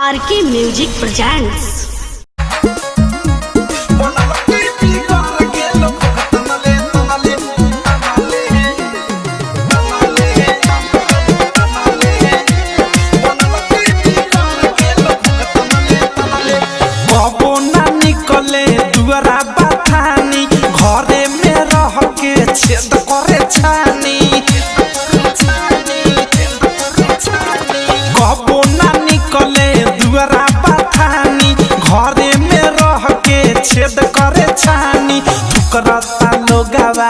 RK music presents. घरे में रह के छेद करे छानी कबो ना निकले दुआरा बथानी घरे में रह के छेद करे छानी फुकरता लोगवा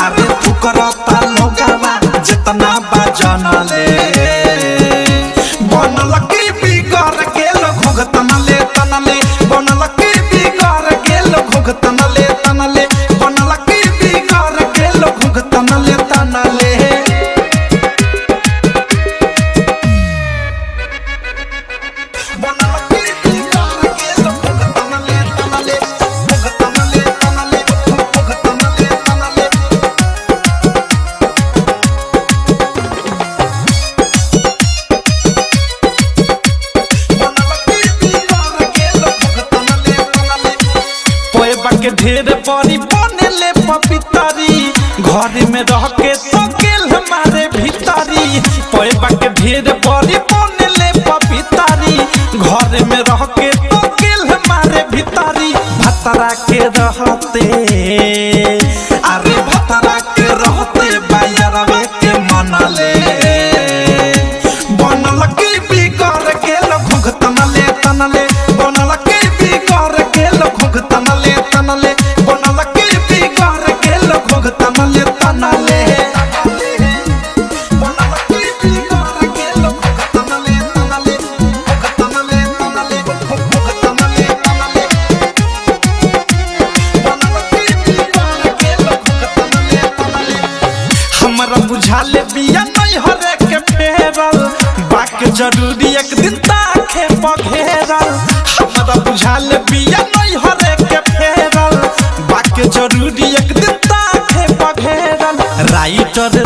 अरे फुकरता लोगवा जितना बजन ले बनल की बिगड़ गेल घुघतन ले तनले बनल की बिगड़ गेल घुघतन ले तनले बनल की बिगड़ गेल घुघतन ले तनले के ढेर बड़ी बनेले पपितरी घर में रह के तो गेल हमारे भीतरी पैबा के ढेर बड़ी बनेले पपितरी घर में रह के तो गेल हमारे भीतरी भतरा के रहते अरे भतरा के रहते बायरवे के मनले बनल की बिगड़ गेल घुघतन ले तनले बनल की बिगड़ गेल घुघतन ले तनले बनल की बिगड़ गेल घुघतन ले तनले बनल की बिगड़ गेल घुघतन ले तनले घुघतन ले तनले घुघतन ले तनले बनल की बिगड़ गेल घुघतन ले तनले हमरा बुझाले बिया नहीं हरे के फेरल बाकी जरूरी एक दिन ताखे पघेरल हमरा बुझाले बिया नहीं हरे के फेरल बाकी जरूरी एक दिन ताखे पघेरल राइटर